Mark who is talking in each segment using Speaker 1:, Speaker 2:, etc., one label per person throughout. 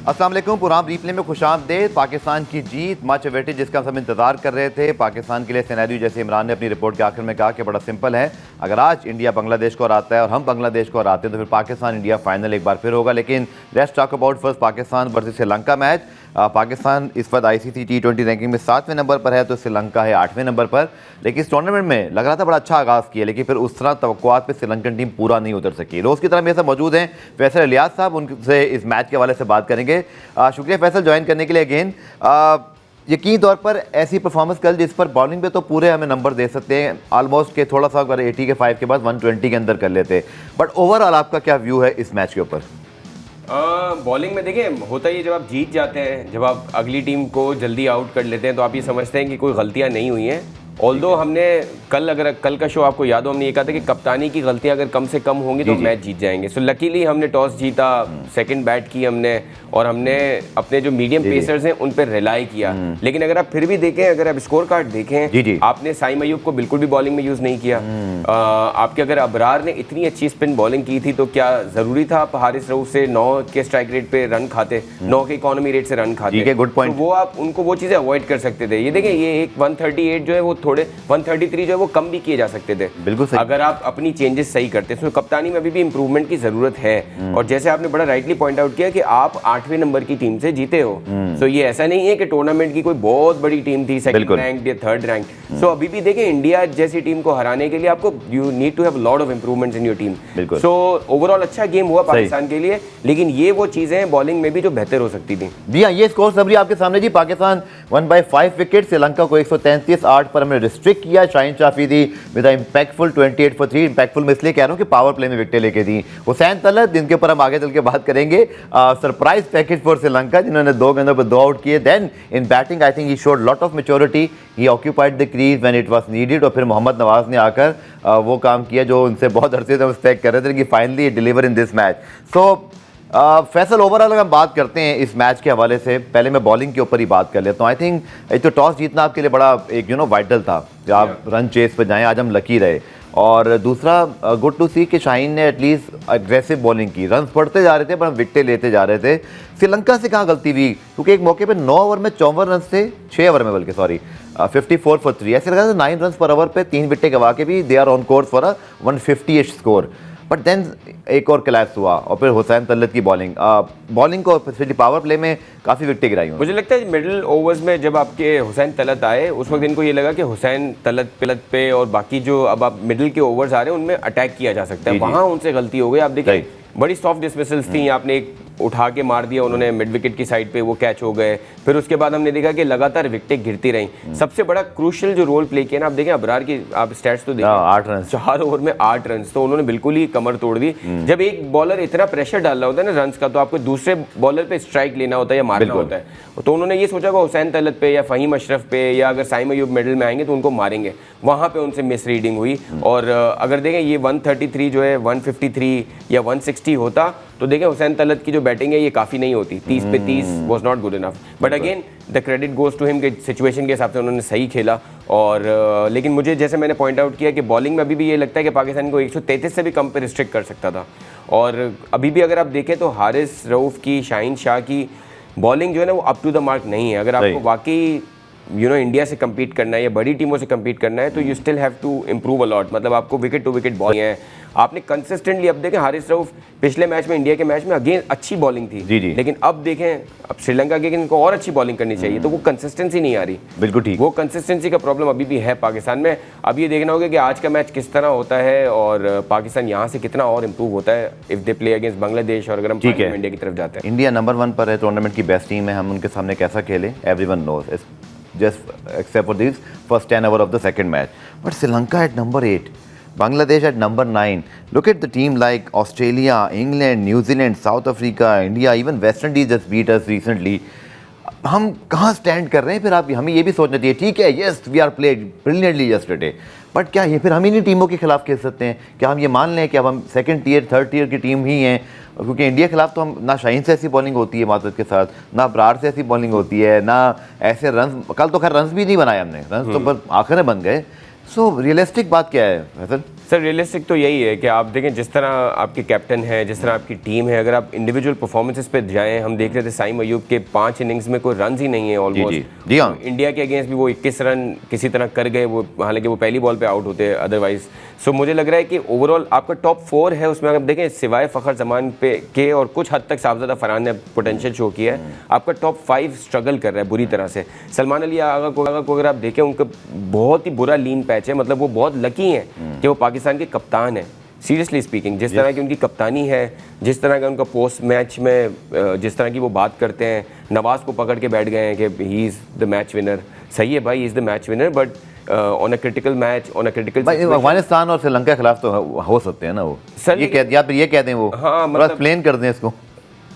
Speaker 1: अस्सलाम वालेकुम। पुराम रिप्ले में खुशामदीद। पाकिस्तान की जीत मच अवेटेड, जिसका हम सब इंतजार कर रहे थे। पाकिस्तान के लिए सिनेरियो, जैसे इमरान ने अपनी रिपोर्ट के आखिर में कहा, कि बड़ा सिंपल है। अगर आज इंडिया बांग्लादेश को हराता है और हम बांग्लादेश को हराते हैं तो फिर पाकिस्तान इंडिया फाइनल एक बार फिर होगा। लेकिन let's talk about first Pakistan versus Sri Lanka match. Pakistan इस वक्त ICC T20 रैंकिंग में 7वें नंबर पर है, तो श्रीलंका है 8वें नंबर पर। लेकिन इस टूर्नामेंट में लग रहा था बड़ा अच्छा आगाज़ किया, लेकिन फिर उस तरह तवक्कुआत पे श्रीलंकन टीम पूरा नहीं उतर सकी। रोज़ की तरह मेरे साथ मौजूद हैं फैसल इलियास साहब, उनसे इस मैच के हवाले से बात करेंगे। शुक्रिया फैसल ज्वाइन करने के लिए अगेन। यकीन तौर पर ऐसी परफॉर्मेंस कल जिस पर बॉलिंग पे तो पूरे हमें नंबर दे सकते हैं, ऑलमोस्ट के थोड़ा सा अगर 80 के 5 के बाद 120 के अंदर कर लेते, बट ओवरऑल आपका क्या व्यू है इस मैच के ऊपर?
Speaker 2: बॉलिंग में देखिए, होता ही जब आप जीत जाते हैं, जब आप अगली टीम को जल्दी आउट कर लेते हैं, तो आप ये समझते हैं कि कोई गलतियां नहीं हुई हैं। ऑल्दो हमने अगर कल का शो आपको याद हो, हमने ये कहा था कि कप्तानी की गलतियां अगर कम से कम होंगी तो मैच जीत जाएंगे। सो लकीली हमने टॉस जीता, सेकंड बैट की हमने, और हमने अपने जो मीडियम पेसर्स हैं उन पर रिलाई किया। लेकिन अगर आप फिर भी देखें, अगर आप स्कोर कार्ड देखें, आपने साइम अयूब को बिल्कुल भी बॉलिंग में यूज़ नहीं किया। आपके अगर अबरार ने इतनी अच्छी स्पिन बॉलिंग की थी, तो क्या ज़रूरी था आप हारिस रऊफ से 9 के स्ट्राइक रेट पे रन खाते, 9 के इकोनॉमी रेट से रन खाते?
Speaker 1: Good point.
Speaker 2: तो वो आप उनको वो चीज़ें अवॉइड कर सकते थे। ये देखें, ये एक 138 जो है वो थोड़े 133 जो है वो कम भी किए जा सकते थे,
Speaker 1: बिल्कुल सही,
Speaker 2: अगर आप अपनी चेंजेस सही करते। तो कप्तानी में अभी भी इंप्रूवमेंट की जरूरत है। और जैसे आपने बड़ा राइटली पॉइंट आउट किया कि आप 8वें नंबर की टीम से जीते हो, तो ये ऐसा नहीं है कि टूर्नामेंट की कोई बहुत बड़ी टीम थी, सेकंड रैंक या थर्ड रैंक। सो अभी भी देखें, इंडिया जैसी टीम को हराने के लिए आपको you need to have lot of improvements in your team. So overall अच्छा गेम हुआ पाकिस्तान के लिए, लेकिन ये वो चीजें हैं बॉलिंग में भी जो बेहतर हो सकती थी।
Speaker 1: जी हाँ, ये स्कोर समरी आपके सामने जी। पाकिस्तान 1/5 विकेट, श्रीलंका को 133-8 पर हमने रिस्ट्रिक्ट किया। शाहीन शाफिदी विद इंपैक्टफुल 28 for 3। इंपैक्टफुल मैं इसलिए कह रहा हूँ कि पावर प्ले में विकेटें लेके दी। हुसैन तलत, जिनके ऊपर हम आगे चल के बात करेंगे, सरप्राइज पैकेज फॉर श्रीलंका, जिन्होंने 2 गेंदों पर 2 आउट किए। Then in batting I think he showed lot of maturity, he occupied the crease when it was needed. और फिर मोहम्मद नवाज ने आकर वो काम किया जो उनसे बहुत अरसे से हम एक्सपेक्ट कर रहे थे, कि finally deliver in this match. So Faisal, overall अगर हम बात करते हैं इस मैच के हवाले से, पहले मैं बॉलिंग के ऊपर ही बात कर लेता हूँ। आई थिंक एक तो टॉस जीतना आपके लिए बड़ा एक वाइटल था कि आप रन चेस पे जाएं। आज हम लकी रहे। और दूसरा, गुड टू सी कि शाहीन ने एटलीस्ट अग्रेसिव बॉलिंग की। रन पड़ते जा रहे थे पर हम विकेटें लेते जा रहे थे। श्रीलंका से कहाँ गलती हुई, क्योंकि एक मौके पे 9 ओवर में 54 रन थे, 6 ओवर में बल्कि 54 for 3। ऐसे लगा था 9 रन पर ओवर पे 3 विकेटें गवा के भी they are on course for a 150 score. But then एक और क्लैश हुआ, और फिर हुसैन तलत की बॉलिंग को स्पेशली पावर प्ले में काफ़ी विकेटें गिराई।
Speaker 2: मुझे लगता है मिडिल ओवर्स में जब आपके हुसैन तलत आए, उस वक्त इनको ये लगा कि हुसैन तलत पे और बाकी जो अब आप मिडिल के ओवर्स आ रहे हैं उनमें अटैक किया जा सकता है। वहाँ उनसे गलती हो गई। आप देखिए, बड़ी सॉफ्ट डिसमिसल्स थी। आपने एक उठा के मार दिया उन्होंने मिड विकेट की साइड पे, वो कैच हो गए। फिर उसके बाद हमने देखा कि लगातार विकेटें गिरती रहीं। सबसे बड़ा क्रूशियल जो रोल प्ले किया ना, आप देखें अबरार की, आप स्टैट्स तो देखें,
Speaker 1: 8 रन,
Speaker 2: 4 ओवर में 8 रन, तो उन्होंने बिल्कुल ही कमर तोड़ दी। जब एक बॉलर इतना प्रेशर डाल रहा होता है ना रन का, तो आपको दूसरे बॉलर पे स्ट्राइक लेना होता है या मारना होता है। तो उन्होंने ये सोचा कि हुसैन तलत पे या फहीम अशरफ पे, या अगर साइम अयूब मिडिल में आएंगे तो उनको मारेंगे। वहाँ पे उनसे मिस रीडिंग हुई। और अगर देखें, ये 133 जो है 153 या 160 होता, तो देखें हुसैन तलत की जो बैटिंग है ये काफ़ी नहीं होती। 30 पे 30 was not good enough. But again the credit goes to him कि सिचुएशन के हिसाब से उन्होंने सही खेला। और लेकिन मुझे, जैसे मैंने पॉइंट आउट किया, कि बॉलिंग में अभी भी ये लगता है कि पाकिस्तान को 133 से भी कम पे रिस्ट्रिक्ट कर सकता था। और अभी भी अगर आप देखें तो हारिस रऊफ की, शाहीन शाह की बॉलिंग जो है ना, वो अप टू द मार्क नहीं है। अगर आपको वाकई इंडिया से कम्पीट करना है या बड़ी टीमों से कम्पीट करना है, तो you still have to improve a lot. मतलब आपको विकेट टू विकेट बॉलिंग है। आपने कंसिस्टेंटली, अब देखें हारिस रऊफ पिछले मैच में, इंडिया के मैच में अगेन अच्छी बॉलिंग थी, लेकिन अब देखें, अब श्रीलंका के इनको और अच्छी बॉलिंग करनी चाहिए, तो वो कंसिस्टेंसी नहीं आ रही।
Speaker 1: बिल्कुल ठीक,
Speaker 2: वो कंसिस्टेंसी का प्रॉब्लम अभी भी है पाकिस्तान में। अब ये देखना होगा कि आज का मैच किस तरह होता है और पाकिस्तान यहाँ से कितना और इम्प्रूव होता है if they play against Bangladesh, और अगर हम इंडिया की तरफ जाते हैं।
Speaker 1: इंडिया नंबर 1 पर है, टूर्नामेंट की बेस्ट टीम है। हम उनके सामने कैसा खेले, everyone knows, just except for these first 10 hours of the second match. But Sri Lanka at number 8, Bangladesh at number 9. Look at the team like Australia, England, New Zealand, South Africa, India, even West Indies just beat us recently. हम कहाँ stand कर रहे हैं? फिर आप हमें ये भी सोचना चाहिए, ठीक है, yes we are played brilliantly yesterday, but क्या ये फिर हम इन्हीं टीमों के खिलाफ खेल सकते हैं? क्या हम ये मान लें कि अब हम सेकंड टियर थर्ड टियर की टीम ही हैं? क्योंकि इंडिया के खिलाफ तो हम ना शाहीन से ऐसी बॉलिंग होती है मातहत के साथ, ना अबरार से ऐसी बॉलिंग होती है, ना ऐसे रन। कल तो खैर रन भी नहीं बनाए हमने, रन तो बस आखिर में बन गए। सो रियलिस्टिक बात क्या है फैसल?
Speaker 2: सर रियलिस्टिक तो यही है कि आप देखें जिस तरह आपके कैप्टन है, जिस तरह आपकी टीम है, अगर आप इंडिविजुअल परफॉर्मेंसेस पे जाएं, हम देख रहे थे साइम अयूब के 5 इनिंग्स में कोई रन ही नहीं है ऑलमोस्ट।
Speaker 1: जी हाँ।
Speaker 2: इंडिया के अगेंस्ट भी वो 21 रन किसी तरह कर गए, वो हालांकि वो पहली बॉल पे आउट होते अदरवाइज। सो मुझे लग रहा है कि ओवरऑल आपका टॉप 4 है, उसमें अगर देखें सिवाय फ़खर जमान पे के और कुछ हद तक साहबजादा फरहान ने पोटेंशियल शो किया है, आपका टॉप 5 स्ट्रगल कर रहा है बुरी तरह से। सलमान अली आगा को अगर आप देखें, उनका बहुत ही बुरा लीन पैच है, मतलब वो बहुत लकी हैं कि वो पाकिस्तान के कप्तान है। सीरियसली स्पीकिंग, जिस तरह की उनकी कप्तानी है, जिस तरह का उनका पोस्ट मैच में जिस तरह की वो बात करते हैं, नवाज़ को पकड़ के बैठ गए हैं कि he is the match winner. सही है भाई, he is the match winner, but on a critical match, on a critical
Speaker 1: Afghanistan और श्रीलंका के खिलाफ तो हो सकते हैं ना वो
Speaker 2: सर,
Speaker 1: ये कह दें वो,
Speaker 2: हाँ मतलब
Speaker 1: प्लेन कर दें इसको।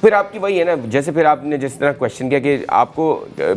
Speaker 2: फिर आपकी वही है ना, जैसे फिर आपने जिस तरह क्वेश्चन किया कि आपको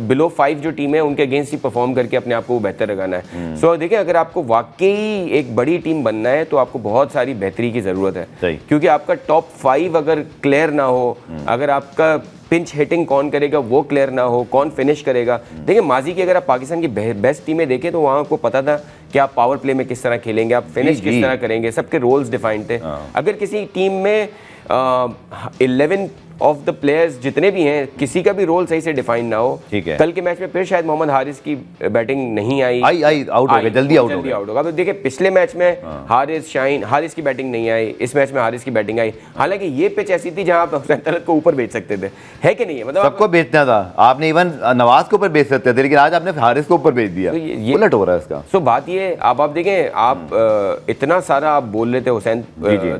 Speaker 2: बिलो 5 जो टीम है उनके अगेंस्ट ही परफॉर्म करके अपने आप को बेहतर लगाना है। सो देखिए, अगर आपको वाकई एक बड़ी टीम बनना है तो आपको बहुत सारी बेहतरी की ज़रूरत है, क्योंकि आपका टॉप 5 अगर क्लियर ना हो, अगर आपका पिंच हिटिंग कौन करेगा वो क्लियर ना हो, कौन फिनिश करेगा। देखिए माजी की अगर आप पाकिस्तान की बेस्ट टीमें देखें तो वहाँ आपको पता था कि आप पावर प्ले में किस तरह खेलेंगे, आप फिनिश किस तरह करेंगे, सबके रोल्स डिफाइंड थे। अगर किसी टीम में 11 ऑफ द प्लेयर्स जितने भी हैं, किसी का भी रोल सही से डिफाइन ना हो,
Speaker 1: ठीक है,
Speaker 2: कल के मैच में फिर शायद मोहम्मद हारिस की बैटिंग नहीं आई
Speaker 1: आउट हो गए, जल्दी आउट
Speaker 2: हो गया। अब देखिए पिछले मैच में हारिस की बैटिंग नहीं आई, इस मैच में हारिस की बैटिंग आई। हालांकि ये पिच ऐसी थी जहां आप हुसैन तलत को ऊपर बेच सकते थे, है कि नहीं है? मतलब
Speaker 1: सबको बेचना था, आपने इवन नवाज को ऊपर बेच सकते थे, लेकिन आज आपने हारिस को ऊपर बेच दिया,
Speaker 2: ये
Speaker 1: उलट हो रहा है इसका।
Speaker 2: सो बात ये, आप देखें, आप इतना सारा आप बोल रहे थे हुसैन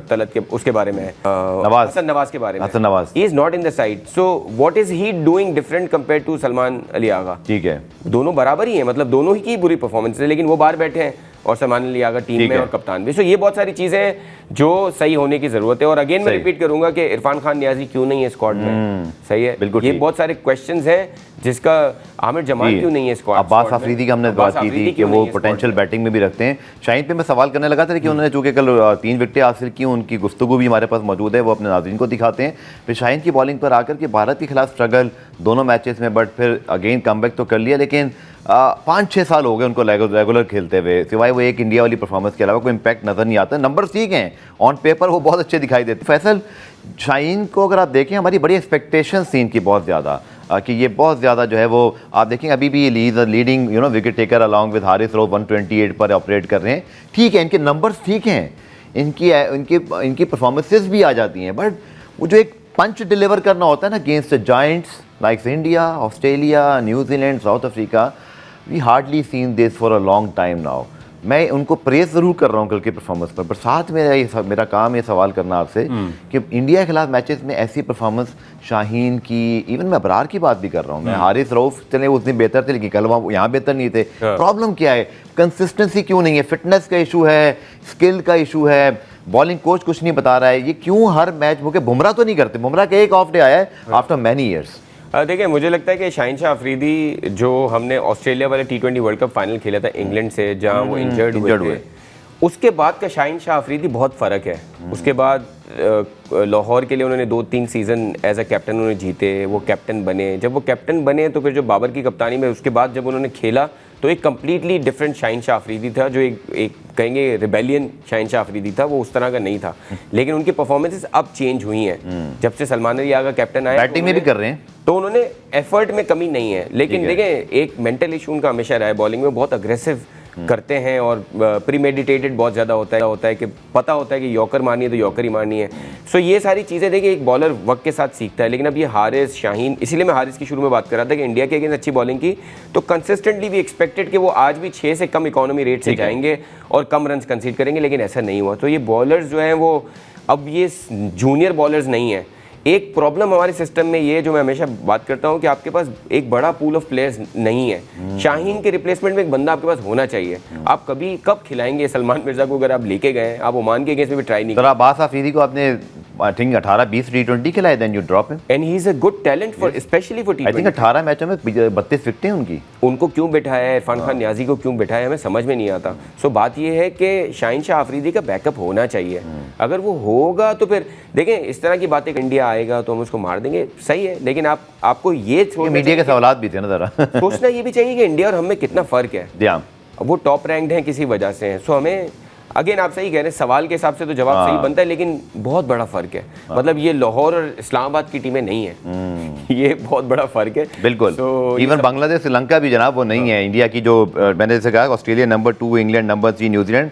Speaker 2: तलत के उसके बारे में, नवाज के बारे में, he is not in the side. So what is he doing different compare to Salman Ali Agha?
Speaker 1: ठीक है,
Speaker 2: दोनों बराबर ही हैं, मतलब दोनों ही की बुरी परफॉर्मेंस है, लेकिन वो बाहर बैठे हैं और सलमान अली आगा टीम में और कप्तान भी। सो ये बहुत सारी चीजें हैं जो सही होने की जरूरत है। और अगेन मैं रिपीट करूंगा कि इरफान खान नियाजी क्यों नहीं है स्क्वाड में? सही है, बिल्कुल। ये बहुत सारे क्वेश्चंस हैं जिसका आमिर जमाल क्यों नहीं है स्क्वाड।
Speaker 1: अब्बास आफरीदी की हमने बात की थी कि वो पोटेंशियल बैटिंग में भी रखते हैं। शाहीन पे मैं सवाल करने लगा था कि उन्होंने चूंकि कल 3 विकेटें हासिल की, उनकी गुफ्तगू भी हमारे पास मौजूद है, वो अपने नाज़रीन को दिखाते हैं। फिर शाहीन की बॉलिंग पर आकर के भारत के खिलाफ स्ट्रगल दोनों मैचेस में, बट फिर अगेन कमबैक तो कर लिया, लेकिन 5-6 साल हो गए उनको रेगुलर खेलते हुए, सिवाय वो एक इंडिया वाली परफॉर्मेंस के अलावा कोई इम्पैक्ट नज़र नहीं आता। नंबर ठीक हैं, ऑन पेपर वो बहुत अच्छे दिखाई देते। फैसल, शाहीन को अगर आप देखें, हमारी बड़ी एक्सपेक्टेशंस थी इनकी बहुत ज़्यादा, कि ये बहुत ज़्यादा जो है वो, आप देखें अभी भी ये leading wicket taker along with Haris Rauf 128 पर ऑपरेट कर रहे हैं। ठीक है, इनके नंबर्स ठीक हैं, इनकी परफॉर्मेंसेस भी आ जाती हैं, बट वो जो एक पंच डिलीवर करना होता है ना against giants like India, Australia, New Zealand, South Africa, we hardly seen this for a long time now. मैं उनको प्रेज ज़रूर कर रहा हूँ कल की परफॉर्मेंस पर साथ में मेरा काम ये सवाल करना आपसे कि इंडिया के खिलाफ मैचेस में ऐसी परफॉर्मेंस शाहीन की, इवन मैं अबरार की बात भी कर रहा हूँ, मैं हारिस रऊफ चले उस दिन बेहतर थे, लेकिन कल वहाँ यहाँ बेहतर नहीं थे। प्रॉब्लम क्या है? कंसिस्टेंसी क्यों नहीं है? फिटनेस का इशू है, स्किल का इशू है, बॉलिंग कोच कुछ नहीं बता रहा है, ये क्यों हर मैच वो? बुमराह तो नहीं करते, बुमराह का एक ऑफ डे आया है आफ्टर मैनी ईयर्स।
Speaker 2: देखिए मुझे लगता है कि शाहीन शाह अफरीदी, जो हमने ऑस्ट्रेलिया वाले T20 वर्ल्ड कप फाइनल खेला था इंग्लैंड से, जहां वो इंजर्ड हुए, उसके बाद का शाहीन शाह अफरीदी बहुत फ़र्क है। उसके बाद लाहौर के लिए उन्होंने 2-3 सीज़न एज अ कैप्टन उन्होंने जीते, वो कैप्टन बने। जब वो कैप्टन बने तो फिर जो बाबर की कप्तानी में उसके बाद जब उन्होंने खेला तो एक कम्प्लीटली डिफरेंट शाहीन शाह अफरीदी था, जो एक कहेंगे रिबेलियन शाहीन शाह अफरीदी था, वो उस तरह का नहीं था। लेकिन उनकी परफॉर्मेंसेस अब चेंज हुई हैं जब से सलमान अली आगा कैप्टन आया,
Speaker 1: बैटिंग में भी कर रहे हैं,
Speaker 2: तो उन्होंने एफर्ट में कमी नहीं है। लेकिन देखें, एक मेंटल इशू उनका हमेशा रहा है, बॉलिंग में बहुत अग्रेसिव करते हैं और प्रीमेडिटेटेड बहुत ज़्यादा होता है कि पता होता है कि यॉर्कर मारनी है तो यॉर्कर ही मारनी है। सो ये सारी चीज़ें देखिए एक बॉलर वक्त के साथ सीखता है। लेकिन अब ये हारिस, शाहीन, इसीलिए मैं हारिस की शुरू में बात कर रहा था कि इंडिया के अगेंस्ट अच्छी बॉलिंग की तो कंसिस्टेंटली भी एक्सपेक्टेड कि वो आज भी 6 से कम इकोनॉमी रेट से जाएंगे और कम रन कंसीड करेंगे, लेकिन ऐसा नहीं हुआ। तो ये बॉलर्स जो हैं वो अब ये जूनियर बॉलर्स नहीं हैं। एक प्रॉब्लम हमारे सिस्टम में ये, जो मैं हमेशा बात करता हूँ, कि आपके पास एक बड़ा पूल ऑफ प्लेयर्स नहीं है। शाहीन के रिप्लेसमेंट में एक बंदा आपके पास होना चाहिए। आप कब खिलाएंगे सलमान मिर्जा को? अगर आप लेके गए, आप ओमान के अगेंस्ट में भी ट्राई नहीं किया।
Speaker 1: अब्बास आफरीदी को आपने आई थिंक 18-20 T20 खिलाए, then you drop him,
Speaker 2: and he is a good talent for specially for T20।
Speaker 1: I think 18 मैचों में 32 विकेटें उनकी।
Speaker 2: उनको क्यों बिठाया है, इरफान खान नियाजी को क्यों बिठाया है, हमें समझ में नहीं आता। सो बात ये है कि शाहीन शाह अफरीदी का बैकअप होना चाहिए। अगर वो होगा तो फिर देखें, इस तरह की बातें, इंडिया आएगा तो हम उसको मार देंगे, सही है, लेकिन आपको ये
Speaker 1: मीडिया के सवालात भी थे ना, जरा
Speaker 2: सोचना ये भी चाहिए कि इंडिया और हम में कितना फ़र्क है। वो टॉप रैंक्ड हैं किसी वजह से हैं। सो हमें अगेन आप सही कह रहे हैं, सवाल के हिसाब से तो जवाब सही बनता है, लेकिन बहुत बड़ा फ़र्क है। मतलब ये लाहौर और इस्लामाबाद की टीमें नहीं है, ये बहुत बड़ा फ़र्क है।
Speaker 1: बिल्कुल। इवन बांग्लादेश, श्रीलंका भी जनाब वो नहीं है इंडिया की, जो मैंने जैसे कहा Australia number 2, England number 3, New Zealand,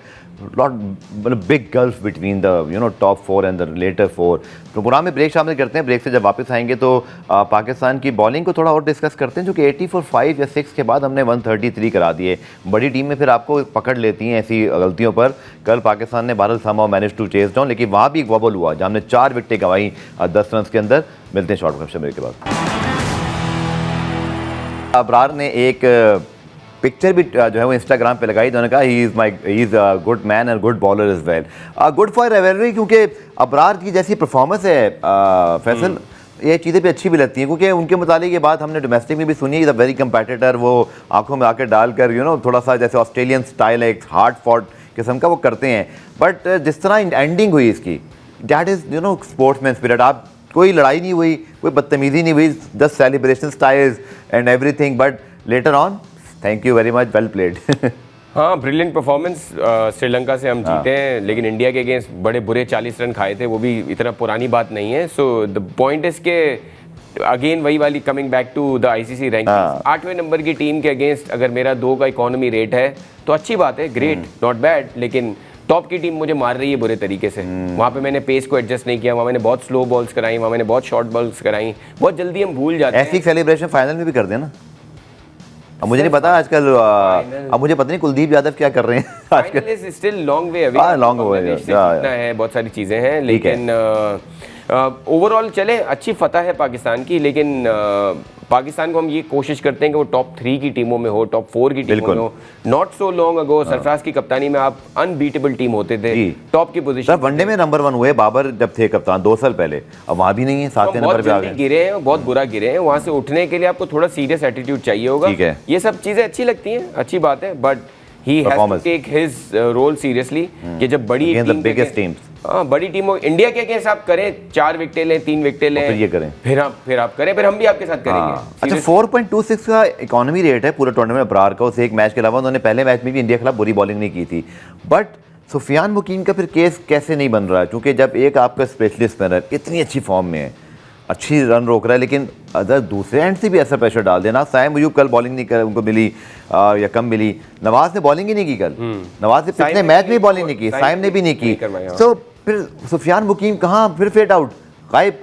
Speaker 1: lot मतलब big gulf between the top 4 and the latter 4। तो प्रोग्राम में ब्रेक शामिल करते हैं। ब्रेक से जब वापस आएंगे तो पाकिस्तान की बॉलिंग को थोड़ा और डिस्कस करते हैं, जो कि 80 फॉर 5 या 6 के बाद हमने 133 करा दिए। बड़ी टीम में फिर आपको पकड़ लेती हैं ऐसी गलतियों पर। कल पाकिस्तान ने 12 समाव मैनेज टू चेस डाउन, लेकिन वहाँ भी एक वॉबल हुआ जहाँ हमने 4 विकेटें गंवाई 10 रन के अंदर। मिलते हैं शॉर्ट ब्रेक के बाद। अबरार ने एक पिक्चर भी जो है वो इंस्टाग्राम पे लगाई, उन्होंने कहा he is a good man and good bowler is well, good for rivalry, क्योंकि अबरार की जैसी परफॉर्मेंस है फैसल, ये चीज़ें भी अच्छी भी लगती हैं, क्योंकि उनके मुतालिक ये बात हमने डोमेस्टिक में भी सुनी है, इज़ अ वेरी कंपेटिटर। वो आंखों में आकर डालकर थोड़ा सा जैसे ऑस्ट्रेलियन स्टाइल है, एक हार्ड फॉट किस्म का वो करते हैं। बट जिस तरह एंडिंग हुई इसकी, दैट इज़ स्पोर्ट्समैन स्पिरिट। आप कोई लड़ाई नहीं हुई, कोई बदतमीज़ी नहीं हुई, just celebration styles and everything, but later on thank you very much, well played.
Speaker 2: हाँ, ब्रिलियंट परफॉर्मेंस। श्रीलंका से हम जीते हैं, लेकिन इंडिया के अगेंस्ट बड़े बुरे 40 रन खाए थे, वो भी इतना पुरानी बात नहीं है। सो द पॉइंट इज के अगेन वही वाली coming back to the ICC ranking, 8वें नंबर की टीम के अगेंस्ट अगर मेरा 2 का इकोनॉमी रेट है तो अच्छी बात है, ग्रेट, नॉट बैड। लेकिन टॉप की टीम मुझे मार रही है बुरे तरीके से। वहाँ पे मैंने पेस को एडजस्ट नहीं किया, वहाँ मैंने बहुत स्लो बॉल्स कराई, वहाँ मैंने बहुत शॉर्ट बॉल्स कराई, बहुत जल्दी हम भूल जाते हैं।
Speaker 1: ऐसी सेलिब्रेशन फाइनल में भी कर देना। अब मुझे नहीं पता आजकल, अब मुझे पता नहीं कुलदीप यादव क्या कर रहे हैं आजकल।
Speaker 2: Final is still long way away,
Speaker 1: long way
Speaker 2: है, बहुत सारी चीज़ें हैं, लेकिन ओवरऑल चले अच्छी फतह है पाकिस्तान की। लेकिन पाकिस्तान को हम ये कोशिश करते हैं कि वो टॉप 3 की टीमों में हो, टॉप 4 की टीमों में हो। Not so long ago Sarfaraz की कप्तानी में आप अनबीटेबल टीम होते थे, टॉप की पोजीशन।
Speaker 1: वनडे में नंबर 1 हुए बाबर जब थे कप्तान 2 साल पहले, अब वहाँ भी नहीं है, 7वें नंबर पे आ गए।
Speaker 2: गिरे हैं, बहुत बुरा गिरे हैं। वहाँ से उठने के लिए आपको थोड़ा सीरियस एटीट्यूड चाहिए होगा। ये सब चीज़ें अच्छी लगती हैं, अच्छी बात है, but he has to take his role seriously कि जब बड़ी बड़ी टीम इंडिया के अगेंस्ट आप करें, 4 विकेटें लें, 3 विकेटें लें,
Speaker 1: फिर ये करें,
Speaker 2: फिर आप करें, फिर हम भी आपके साथ करेंगे।
Speaker 1: अच्छा, 4.26 का इकोनॉमी रेट है पूरे टूर्नामेंट में अबरार का। उस एक मैच के अलावा उन्होंने पहले मैच में भी इंडिया के खिलाफ बुरी बॉलिंग नहीं की थी। बट सुफियान मुकीम का फिर केस कैसे नहीं बन रहा है, क्योंकि जब एक आपका स्पेशलिस्ट स्पिनर इतनी अच्छी फॉर्म में है, अच्छी रन रोक रहा है, लेकिन अगर दूसरे एंड से भी ऐसा प्रेशर डाल देना। साइम अयूब कल बॉलिंग नहीं कर, उनको मिली या कम मिली। नवाज ने बॉलिंग ही नहीं की कल, नवाज ने पिछले मैच में बॉलिंग नहीं की, साइम ने भी नहीं की। तो फिर सुफियान मुकीम कहाँ फिर फेड आउट, गायब।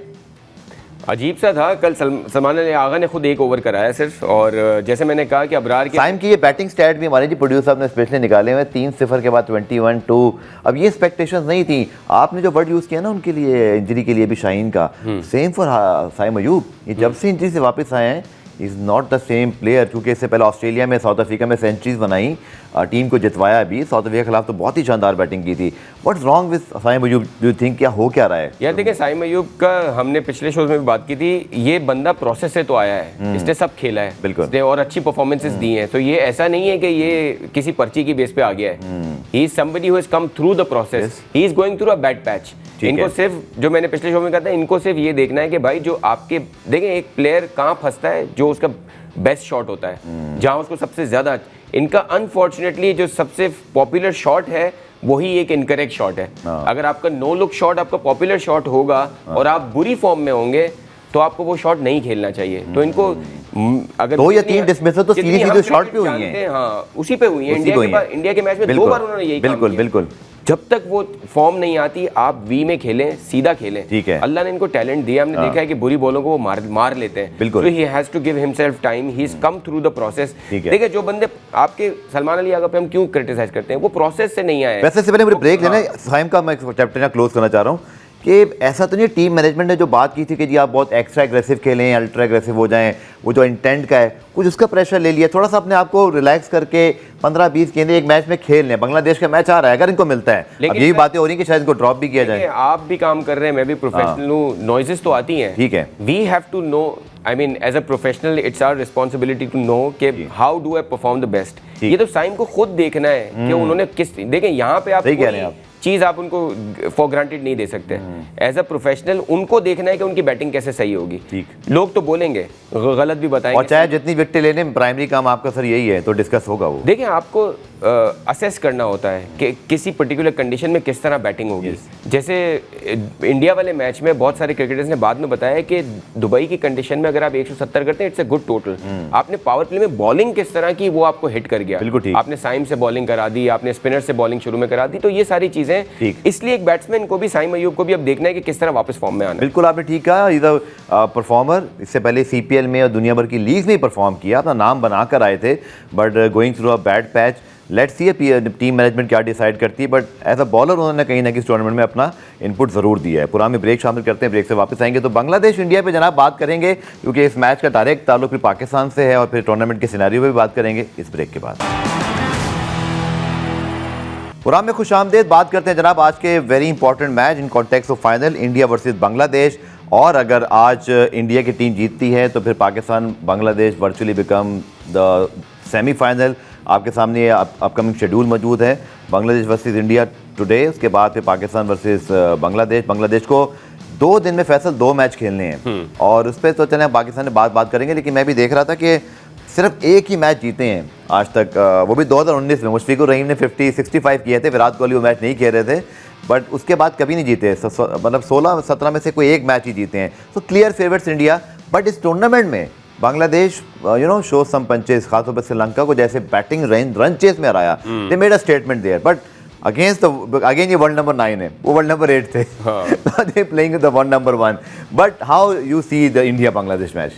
Speaker 2: अजीब सा था कल। सलमान अली आगा ने खुद 1 ओवर कराया सिर्फ, और जैसे मैंने कहा कि अबरार के
Speaker 1: साइम की ये बैटिंग स्टैट भी हमारे जी प्रोड्यूसर साहब ने स्पेशली निकाले हुए, 3-0 के बाद 21-2। अब ये एक्सपेक्टेशंस नहीं थी। आपने जो वर्ड यूज़ किया ना उनके लिए, इंजरी के लिए भी, शाहीन का, सेम फॉर साइम अयूब। ये जब से इंजरी से वापस आए हैं, is not the same player, क्योंकि इससे पहले ऑस्ट्रेलिया में, साउथ अफ्रीका में सेंचुरीज बनाई, टीम को जितवाया भी। साउथ अफ्रीका के खिलाफ तो बहुत ही शानदार बैटिंग की थी। What's wrong with Saim Ayub, do you think, क्या हो क्या रहा है?
Speaker 2: यार देखिए, साइम अयूब का हमने पिछले शोज में भी बात की थी, ये बंदा प्रोसेस से तो आया है, इसने सब खेला है,
Speaker 1: बिल्कुल,
Speaker 2: और अच्छी परफॉर्मेंसेस दी हैं। तो ये ऐसा नहीं है कि ये किसी पर्ची की बेस पे आ गया है। He is somebody who has come through the process, he is going through a bad patch. इनको सिर्फ, जो मैंने पिछले शो में कहा था, इनको सिर्फ ये देखना है कि भाई जो आपके, देखें एक प्लेयर कहाँ फंसता है, जो उसका बेस्ट शॉट होता है, जहां उसको सबसे ज्यादा, इनका अनफॉर्चुनेटली जो सबसे पॉपुलर शॉट है वही एक इनकरेक्ट शॉट है। अगर आपका नो लुक शॉट आपका पॉपुलर शॉट होगा और आप बुरी फॉर्म में होंगे तो आपको वो शॉट नहीं खेलना चाहिए। तो इनको अगर
Speaker 1: 2 या 3 डिसमिसल तो सीधे शॉट पे हुई हैं,
Speaker 2: हाँ उसी पे हुई है। इंडिया के मैच में 2 बार उन्होंने यही काम किया।
Speaker 1: बिल्कुल।
Speaker 2: जब तक वो फॉर्म नहीं आती, आप वी में खेलें, सीधा खेलें,
Speaker 1: ठीक है।
Speaker 2: अल्लाह ने इनको टैलेंट दिया, हमने देखा है कि बुरी बॉलों को वो मार लेते हैं।
Speaker 1: बिल्कुल।
Speaker 2: So he has to give himself time, he's come through the process। देखिए, जो बंदे आपके सलमान अली आगा पे हम क्यों क्रिटिसाइज करते हैं, वो प्रोसेस से नहीं आए।
Speaker 1: वैसे से पहले मुझे ब्रेक लेना है, साइम का मैं चैप्टर क्लोज करना चाह रहा हूँ कि ऐसा तो नहीं, टीम मैनेजमेंट ने जो बात की थी कि जी आप बहुत एक्स्ट्रा एग्रेसिव खेलें, अल्ट्रा एग्रेसिव हो जाएं, वो जो इंटेंट का है, कुछ उसका प्रेशर ले लिया, थोड़ा सा अपने आप को रिलैक्स करके 15-20 गेंदें एक मैच में खेल लें। बांग्लादेश का मैच आ रहा है, अगर इनको मिलता है, अब यही बातें हो रही कि शायद इनको ड्रॉप भी किया जाए।
Speaker 2: आप भी काम कर रहे हैं, मैं भी प्रोफेशनल हूँ, नॉइजेस तो आती हैं,
Speaker 1: ठीक है।
Speaker 2: We have to know, I mean as a professional it's our responsibility to know कि how do I perform the best. ये तो साइम को खुद देखना है कि उन्होंने किस, देखें यहाँ पे आप चीज़ आप उनको फॉर ग्रांटेड नहीं दे सकते। एज अ प्रोफेशनल उनको देखना है कि उनकी बैटिंग कैसे सही होगी। लोग तो बोलेंगे, गलत भी बताएंगे,
Speaker 1: और चाहे जितनी विकेटें लेने, प्राइमरी काम आपका सर यही है, तो डिस्कस होगा वो।
Speaker 2: देखिए आपको असेस करना होता है कि किसी पर्टिकुलर कंडीशन में किस तरह बैटिंग होगी। जैसे इंडिया वाले मैच में बहुत सारे क्रिकेटर्स ने बाद में बताया कि दुबई की कंडीशन में अगर आप 170 करते हैं, इट्स अ गुड टोटल। आपने पावर प्ले में बॉलिंग किस तरह की, वो आपको हिट कर गया।
Speaker 1: बिल्कुल ठीक।
Speaker 2: आपने साइम से बॉलिंग करा दी, आपने स्पिनर से बॉलिंग शुरू में करा दी, तो ये सारी चीजें, इसलिए एक बैट्समैन को भी, साइम अयूब को भी अब देखना है कि किस तरह वापस फॉर्म में आना है।
Speaker 1: बिल्कुल आपने ठीक कहा। इधर परफॉर्मर इससे पहले सीपीएल में और दुनिया भर की लीग में परफॉर्म किया, अपना नाम बनाकर आए थे, but going through a bad patch. Let's see team management क्या डिसाइड करती है, बट एज अ बॉलर उन्होंने कहीं ना कहीं इस टूर्नामेंट में अपना इनपुट ज़रूर दिया है। पुराने ब्रेक शामिल करते हैं, ब्रेक से वापस आएंगे तो बांग्लादेश इंडिया पे जनाब बात करेंगे, क्योंकि इस मैच का डायरेक्ट ताल्लुक फिर पाकिस्तान से है, और फिर टूर्नामेंट के सिनेरियो पे भी बात करेंगे इस ब्रेक के बाद। प्रोग्राम में खुशामदेद। बात करते हैं जनाब आज के very important match in context of final, India versus Bangladesh. और अगर आज इंडिया की टीम जीतती है तो फिर Pakistan Bangladesh virtually become the semifinal. आपके सामने अपकमिंग शेड्यूल मौजूद है, बांग्लादेश वर्सेस इंडिया टुडे, उसके बाद फिर पाकिस्तान वर्सेस बांग्लादेश। बांग्लादेश को 2 दिन में फैसल 2 मैच खेलने हैं, और उस पर तो चले पाकिस्तान में बात करेंगे। लेकिन मैं भी देख रहा था कि सिर्फ एक ही मैच जीते हैं आज तक, वो भी 2019 में मुशफिकुर रहीम ने 65 किए थे, विराट कोहली वो मैच नहीं खेल रहे थे, बट उसके बाद कभी नहीं जीते। मतलब 16-17 में से कोई एक मैच ही जीते हैं। तो क्लियर फेवरेट्स इंडिया, बट इस टूर्नामेंट में बांग्लादेश शो सम पंचेस, खासतौर पर श्रीलंका को जैसे बैटिंग रन चेस में हराया, they made a statement there. But again ये वर्ल्ड नंबर 9 है, वो वर्ल्ड नंबर 8 थे, they playing the world number 1। But how you see the India Bangladesh match?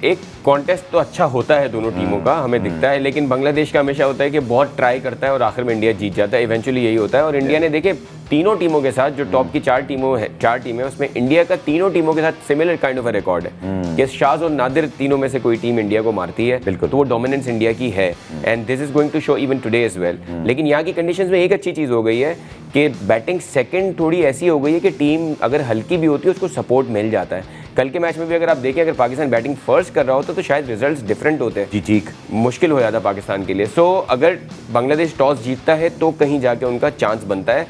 Speaker 2: एक कॉन्टेस्ट तो अच्छा होता है दोनों टीमों का, हमें दिखता है, लेकिन बांग्लादेश का हमेशा होता है कि बहुत ट्राई करता है और आखिर में इंडिया जीत जाता है। इवेंचुअली यही होता है। और इंडिया ने देखे तीनों टीमों के साथ, जो टॉप की 4 टीमें हैं, उसमें इंडिया का तीनों टीमों के साथ similar kind of a record है कि शाज और नादिर तीनों में से कोई टीम इंडिया को मारती है, तो वो डोमिनेंस इंडिया की है, and this is going to show even today as well. लेकिन यहाँ की कंडीशंस में एक अच्छी चीज़ हो गई है कि बैटिंग सेकंड थोड़ी ऐसी हो गई है कि टीम अगर हल्की भी होती है उसको सपोर्ट मिल जाता है। कल के मैच में भी अगर आप देखें, अगर पाकिस्तान बैटिंग फर्स्ट कर रहा होता तो शायद रिजल्ट्स डिफरेंट होते, ठीक मुश्किल हो जाता पाकिस्तान के लिए। सो अगर बांग्लादेश टॉस जीतता है तो कहीं जाके उनका चांस बनता है।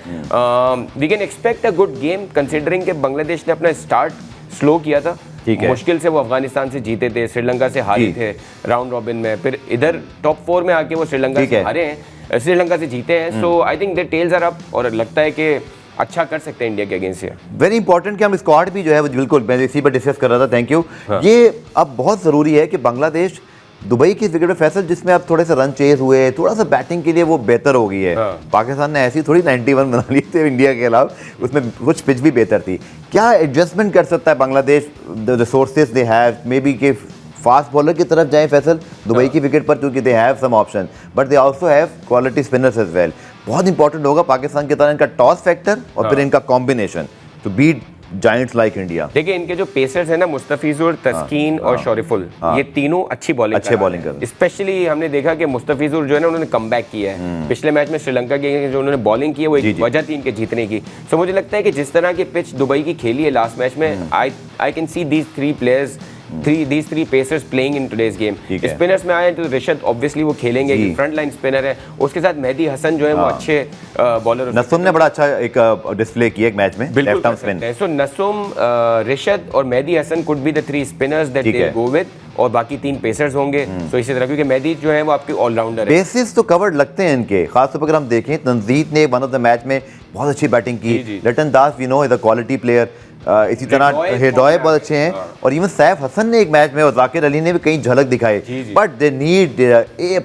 Speaker 2: We can expect a good game, considering कि बांग्लादेश ने अपना स्टार्ट स्लो किया था। मुश्किल से वो अफगानिस्तान से जीते थे, श्रीलंका से हारे थे राउंड रॉबिन में, फिर इधर टॉप 4 में आके वो श्रीलंका से हारे हैं, श्रीलंका से जीते हैं। So I think the tails are up, और लगता है कि अच्छा कर सकते हैं इंडिया के अगेंस्ट।
Speaker 1: वेरी इंपॉर्टेंट कि हम स्क्वाड भी जो है वो बिल्कुल मैं इसी पर डिस्कस कर रहा था, थैंक यू। ये अब बहुत ज़रूरी है कि बांग्लादेश दुबई की विकेट पे फैसल, जिसमें अब थोड़े से रन चेज हुए, थोड़ा सा बैटिंग के लिए वो बेहतर हो गई है। पाकिस्तान ने ऐसी थोड़ी 91 बना ली थी इंडिया के खिलाफ, उसमें कुछ पिच भी बेहतर थी। क्या एडजस्टमेंट कर सकता है Bangladesh, the resources they have, may be के फास्ट बॉलर की तरफ जाए फैसल दुबई की विकेट पर, क्योंकि they have some option, but they also have quality spinners as well. बहुत इंपॉर्टेंट होगा पाकिस्तान की तरह इनका टॉस फैक्टर और फिर इनका combination to beat giants like India.
Speaker 2: देखिए इनके जो पेसर्स हैं ना, मुस्तफिजुर, तस्कीन और शरीफुल, ये तीनों अच्छी बॉलिंग कर। स्पेशली हमने देखा कि मुस्तफिजुर जो है ना, उन्होंने कमबैक किया है पिछले मैच में श्रीलंका के, जो उन्होंने बॉलिंग की है वो एक वजह थी इनके जीतने की। सो मुझे लगता है कि जिस तरह की पिच दुबई की खेली है लास्ट मैच में, I can see these 3 players, these three pacers playing in today's game। Spinners में आए तो ऋषद ऑब्वियसली वो खेलेंगे, फ्रंट लाइन स्पिनर है, उसके साथ मेहदी हसन जो है वो अच्छे बॉलर।
Speaker 1: नसुम ने बड़ा अच्छा एक डिस्प्ले किया एक मैच में, left arm spin.
Speaker 2: So Nasum, Rishad और Mehdi Hasan could be the 3 spinners that they go with, और बाकी 3 पेसर्स होंगे। तो इसी तरह, क्योंकि मेहदी जो है वो आपके ऑलराउंडर है।
Speaker 1: बेसिस तो कवर्ड लगते हैं इनके, खासतौर पर अगर हम देखें, तंजीद ने वन ऑफ द मैच में बहुत अच्छी बैटिंग की, Litton Das we know is a quality player, इसी तरह हेडोय बहुत अच्छे हैं, और इवन सैफ हसन ने एक मैच में, और जाकिर अली ने भी कई झलक दिखाई। But they need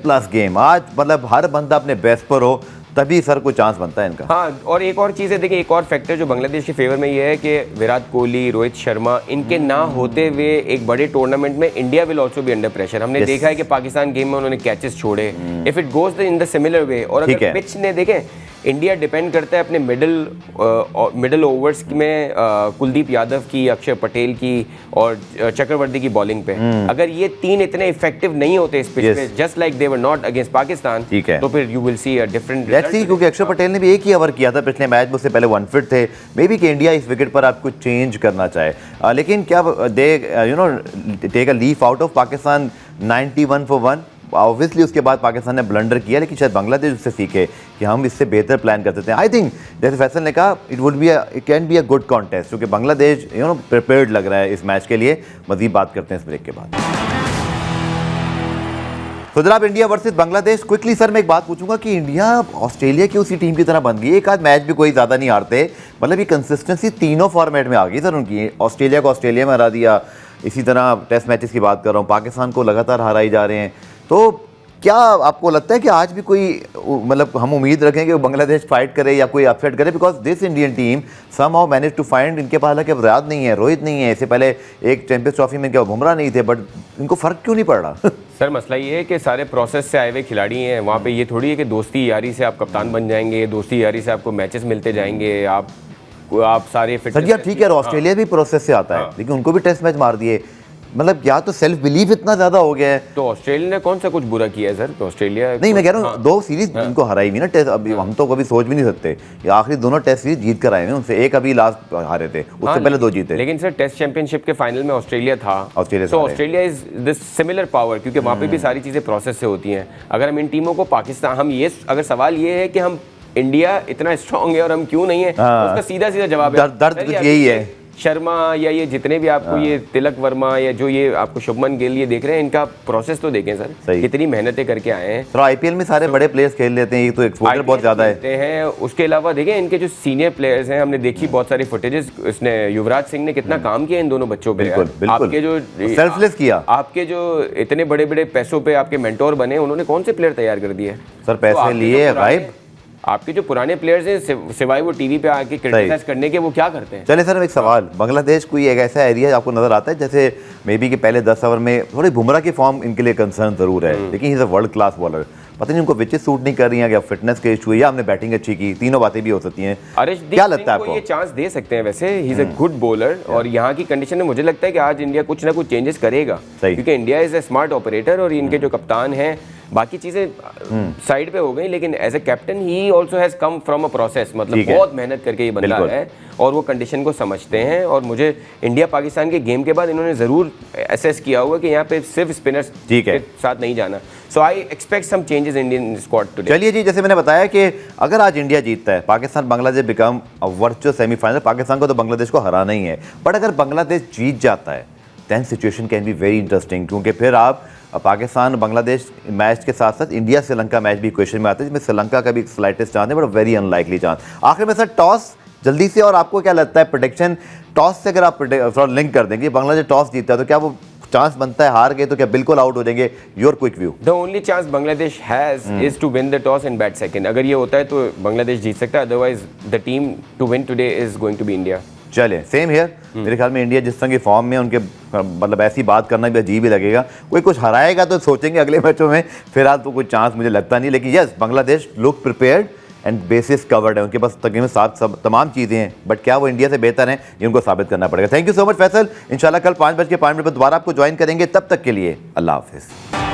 Speaker 1: A+ game. आज मतलब हर बंदा अपने बेस्ट पर हो, तभी सर को चांस बनता है इनका।
Speaker 2: हाँ, और एक और चीज़ है, देखिए एक और फैक्टर जो बांग्लादेश के फेवर में ये है कि विराट कोहली, रोहित शर्मा, इनके ना होते हुए एक बड़े टूर्नामेंट में India will also be under pressure. हमने देखा है कि पाकिस्तान गेम में उन्होंने कैचेस छोड़े, if it goes in the similar way. और अगर पिच ने देखें, इंडिया डिपेंड करता है अपने मिडिल ओवर्स में कुलदीप यादव की, अक्षर पटेल की और चक्रवर्ती की बॉलिंग पे। अगर ये 3 इतने इफेक्टिव नहीं होते इस पिच पे, just like they were not against Pakistan, तो फिर you will see a different result.
Speaker 1: क्योंकि अक्षर पटेल ने भी एक ही ओवर किया था पिछले मैच में, उससे पहले 1 फिट थे। मे बी कि इंडिया इस विकेट पर आपको चेंज करना चाहे, लेकिन क्या they take a leaf out of Pakistan 91 for 1, obviously उसके बाद पाकिस्तान ने ब्लंडर किया, लेकिन शायद बांग्लादेश उससे सीखे कि हम इससे बेहतर प्लान कर सकते हैं। आई थिंक जैसे फैसल ने कहा, it can be a good contest, क्योंकि बांग्लादेश प्रिपेयर्ड लग रहा है इस मैच के लिए। मजीद बात करते हैं इस ब्रेक के बाद। तो जनाब, India versus Bangladesh, quickly sir मैं एक बात पूछूंगा कि इंडिया ऑस्ट्रेलिया की उसी टीम की तरह बन गई, एक आध मैच भी कोई ज़्यादा नहीं हारते, मतलब ये कंसिस्टेंसी तीनों फॉर्मेट में आ गई सर उनकी। ऑस्ट्रेलिया को ऑस्ट्रेलिया में हरा दिया, इसी तरह टेस्ट मैचेस की बात कर रहा हूँ, पाकिस्तान को लगातार हराई जा रहे हैं। तो क्या आपको लगता है कि आज भी कोई मतलब हम उम्मीद रखें कि बांग्लादेश फाइट करे या कोई अपसेट करे? Because this Indian team somehow manage to find, इनके पास हालांकि रियाद नहीं है, रोहित नहीं है, इससे पहले एक चैंपियंस ट्रॉफी में क्या बुमराह नहीं थे, बट इनको फ़र्क क्यों नहीं पड़ रहा?
Speaker 2: सर मसला ये है कि सारे प्रोसेस से आए हुए खिलाड़ी हैं वहाँ पे। ये थोड़ी है कि दोस्ती यारी से आप कप्तान बन जाएंगे, दोस्ती यारी से आपको मैचेस मिलते जाएंगे, आप सारे फिट।
Speaker 1: सर यार ठीक है, ऑस्ट्रेलिया भी प्रोसेस से आता है, लेकिन उनको भी टेस्ट मैच मार दिए। मतलब या तो सेल्फ बिलीफ इतना ज्यादा हो गया है।
Speaker 2: तो ऑस्ट्रेलिया ने कौन सा कुछ बुरा किया है सर? तो ऑस्ट्रेलिया
Speaker 1: नहीं, मैं कह रहा हूँ 2 सीरीज इनको हराई हुई ना टेस्ट, अभी हम तो कभी सोच भी नहीं सकते। ये आखिरी दोनों टेस्ट सीरीज जीत कर आए हैं उनसे, एक अभी लास्ट हारे थे, उससे पहले 2 जीते।
Speaker 2: लेकिन सर टेस्ट चैंपियनशिप के फाइनल में ऑस्ट्रेलिया था, तो Australia is this similar power, क्योंकि वहाँ पे भी सारी चीजें प्रोसेस से होती हैं। अगर हम इन टीमों को पाकिस्तान, हम ये अगर सवाल ये है कि हम इंडिया इतना स्ट्रांग है और हम क्यों नहीं है, उसका सीधा सीधा जवाब है
Speaker 1: दर्द कुछ यही है।
Speaker 2: शर्मा या ये जितने भी आपको ये तिलक वर्मा या जो ये आपको शुभमन गिल ये देख रहे हैं, इनका प्रोसेस तो देखें सर, कितनी मेहनतें करके आए हैं।
Speaker 1: तो आईपीएल में सारे बड़े प्लेयर्स खेल लेते हैं, ये तो एक्सपोजर बहुत ज्यादा है।
Speaker 2: उसके अलावा देखें इनके जो सीनियर प्लेयर्स हैं, हमने देखी बहुत सारी फुटेजेस, इसने युवराज सिंह ने कितना काम किया इन दोनों बच्चों पे। आपके जो
Speaker 1: सेल्फलेस किया,
Speaker 2: आपके जो इतने बड़े बड़े पैसों पे आपके मेंटोर बने, उन्होंने कौन से प्लेयर तैयार कर दिए
Speaker 1: सर? पैसे लिए गायब।
Speaker 2: आपके जो पुराने प्लेयर्स हैं, सिवाय वो टीवी पे आके क्रिटिसाइज करने के, वो क्या करते हैं?
Speaker 1: चले सर, एक सवाल, बांग्लादेश कोई एक ऐसा एरिया आपको नजर आता है जैसे मे बी कि पहले 10 ओवर में थोड़ी बुमराह की फॉर्म इनके लिए कंसर्न जरूर है, लेकिन ही is a world class bowler, पता नहीं उनको विचेस सूट नहीं कर रही हैं, या फिटनेस के इशू है, या हमने बैटिंग अच्छी की, तीनों बातें भी हो सकती हैं। क्या लगता है आपको?
Speaker 2: ये चांस दे सकते हैं वैसे, ही इज अ गुड बॉलर, और यहाँ की कंडीशन में मुझे लगता है कि आज इंडिया कुछ ना कुछ चेंजेस करेगा, क्योंकि India is a smart operator, और इनके जो कप्तान हैं, बाकी चीजें साइड पे हो गई, लेकिन as a captain he also has come from a process, मतलब बहुत मेहनत करके ये बंदा है और वो कंडीशन को समझते हैं। और मुझे इंडिया पाकिस्तान के गेम के बाद इन्होंने जरूर एसेस किया होगा कि यहाँ पे सिर्फ स्पिनर्स के साथ नहीं जाना। So I expect some changes Indian squad today.
Speaker 1: चलिए जी, जैसे मैंने बताया कि अगर आज इंडिया जीतता है, Pakistan Bangladesh become a virtual semifinal, Pakistan को तो बांग्लादेश को हराना ही है, बट अगर बांग्लादेश जीत जाता है then situation can be very interesting, क्योंकि फिर आप पाकिस्तान बांग्लादेश मैच के साथ साथ इंडिया श्रीलंका मैच भी क्वेश्चन में आता है, जिसमें श्रीलंका का भी स्लाइटेस्ट चांस है, बट वेरी अनलाइकली चांस। आखिर में सर टॉस जल्दी से, और आपको क्या लगता है प्रेडिक्शन टॉस से, अगर आप लिंक कर देंगे बांग्लादेश टॉस जीतता है तो क्या वो चांस बनता है, हार गए तो क्या बिल्कुल आउट हो जाएंगे? Your quick view.
Speaker 2: The only chance Bangladesh has is to win the toss and bat second. अगर ये होता है तो बांग्लादेश जीत सकता है, otherwise the team to win today is going to be India.
Speaker 1: चले सेम हियर, मेरे ख्याल में इंडिया जिस तरह की फॉर्म में, उनके मतलब ऐसी बात करना भी अजीब ही लगेगा। कोई कुछ हराएगा तो सोचेंगे अगले मैचों में, फिलहाल तो कोई चांस मुझे लगता नहीं, लेकिन yes Bangladesh look prepared and bases covered है, उनके पास तकरीबन सब तमाम चीज़ें हैं, बट क्या वो इंडिया से बेहतर हैं, ये उनको साबित करना पड़ेगा। Thank you so much Faisal, इंशाल्लाह कल 5:05 पर दोबारा आपको ज्वाइन करेंगे, तब तक के लिए अल्लाह हाफिज़।